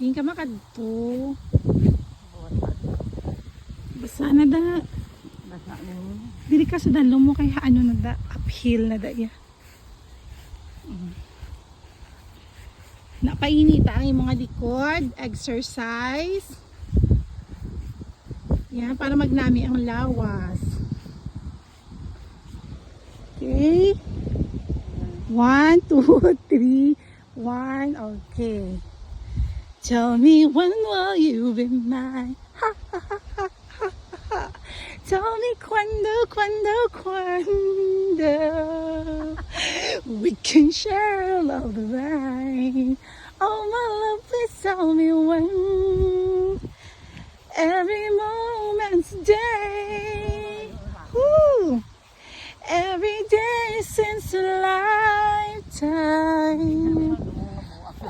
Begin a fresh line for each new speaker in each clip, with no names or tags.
Hindi ka makadto. Basa na da.
Basta mo.
Dili ka sa dalo mo kay ano na da. Uphill na da ya. Napainita ang mga likod. Exercise. Yan, para magnami ang lawas. Okay. 1, 2, 3, 1. Okay. Tell me when will you be mine? Ha, ha, ha, ha, ha, ha. Tell me cuando we can share love divine. Oh my love, please tell me when. Every moment's day. Woo. Every day since a lifetime.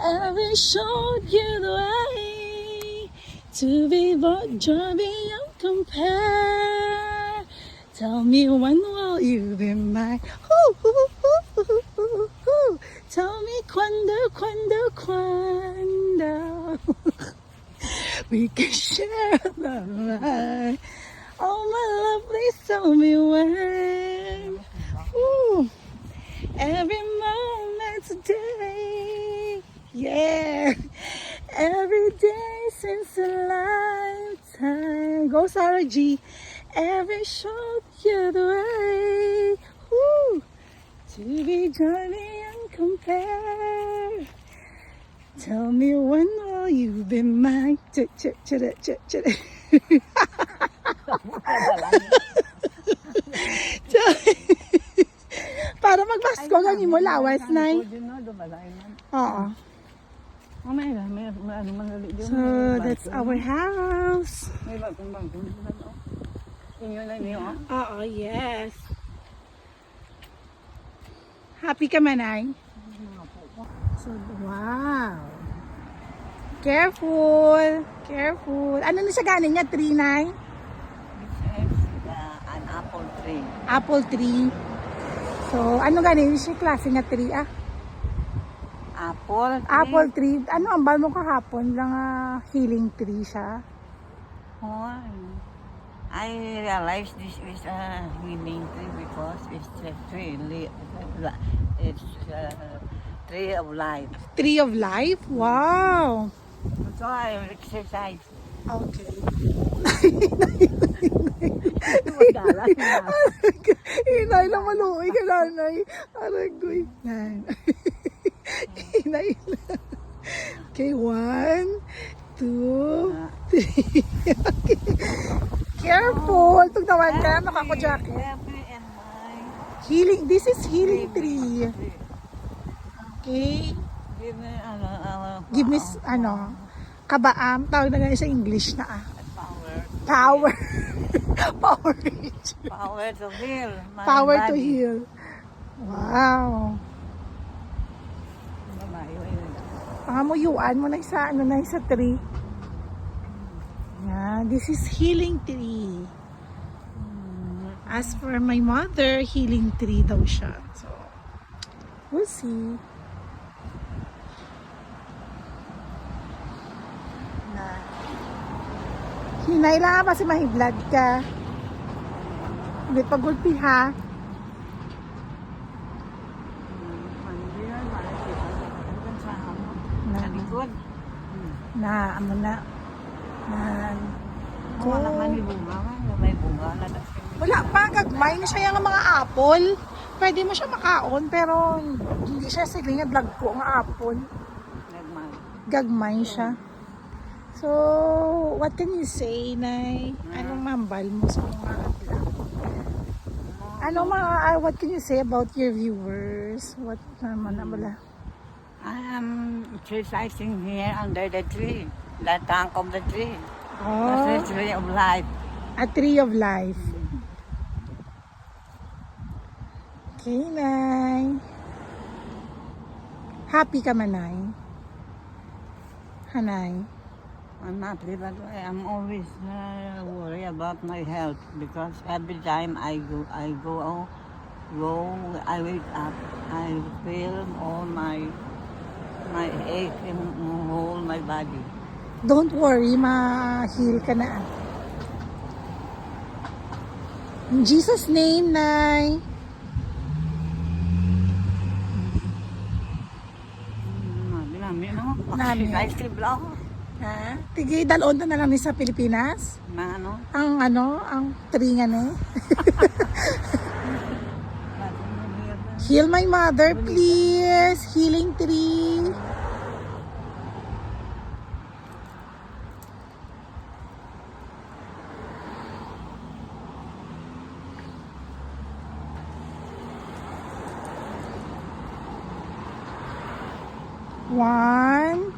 Every showed you the way to be but joy beyond compare. Tell me when will you be mine? Ooh, ooh, ooh, ooh, ooh, ooh. Tell me cuando we can share the light. Oh my love, please tell me when. Ooh. Every moment's a day. Yeah. Every day since a lifetime. Go Sarah G. Every shot you the way. Woo. To be journey and compare. Tell me when will you be mine? Para magbasko gani mo lawas nay. Oo. So that's our house. Oo, yes. Happy ka man ay? So, wow. Careful. Careful. Ano na siya ganin niya? Tree na?
An apple tree.
Apple tree. So, ano ganin siya klase nga tree ah?
Apple tree?
Apple tree. Ano ang bal mo kahapon lang healing tree siya?
Oh, I realized this is a healing tree because it's a tree. It's a tree of life.
Tree of life? Wow.
So I exercise.
Okay. Hinay lang maluoy ka nanay. Aragoy. Hinay lang. Okay, 1, 2, 3. Okay. Careful. Tugtawan ka. Makako-jacket. Healing. This is healing tree. Okay. Give me kabaam. Tawag na ganyan sa English na Power. Power.
Power to heal.
Power to heal. Wow. Pangamuyuan mo na isa, sa tree. Yeah, this is healing tree. As for my mother, healing tree daw siya. So, we'll see. Hinay lang kasi mahiblad ka. Hindi pagulpi ha. Amo na.
Wala man yung bunga. May bunga na.
Wala pa. Gagmay na siya yung mga apple. Pwede mo siya makaon pero hindi siya sige nga vlog ko nga apple. Gagmay siya. So, what can you say, Nay? Anong mambal mo sa mga what can you say about your viewers? What naman na bala?
I am exercising here under the tree, the trunk of the tree.
Oh,
The tree of life.
a tree of life. Okay, Nay. Happy ka man, Nay? Hanay?
I'm not but I am always worried about my health because every time I wake up, I feel all my ache in all my body.
Don't worry, ma-heal ka na. In Jesus' name, Nay.
Nami, no?
Nami.
Guys, tibla ako.
Ha? Tige, dalon na lang ni sa Pilipinas.
Na ano?
Ang tringan eh. Heal my mother, please. Healing tree. One.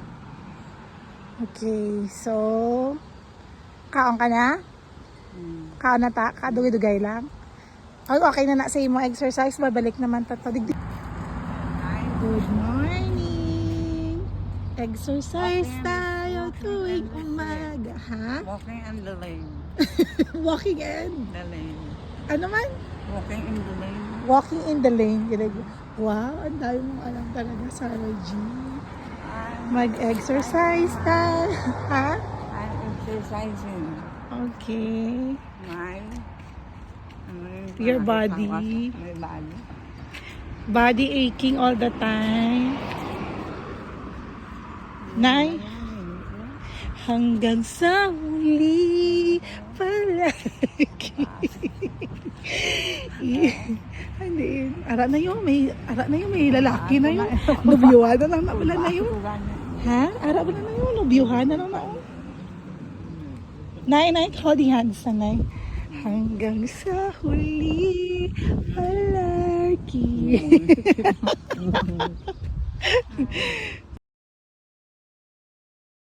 Okay, so kaon ka na? Kaon na ta? Kadugay-dugay lang? Ay, okay na sa imo exercise. Babalik naman ta to. Good morning! Exercise tayo tuwing umaga. Ha?
Walking in the lane.
Walking in?
The lane.
Ano man?
Walking in the lane.
Walking in the lane. Wow, ang dami mong alam talaga, Sarah G. Mag-exercise tayo. Ha?
I'm exercising
Okay.
my
Your body.
My body.
Body aching all the time. Nay, hanggang sa huli palagi. Hindi. Ara na yun. May lalaki na yun. Nubyuhan na lang na pala na yun. Ha? Ara ba na yun? Nubyuhan na lang na yun. Nay, holding hands na, Nay. Hanggang sa huli palagi.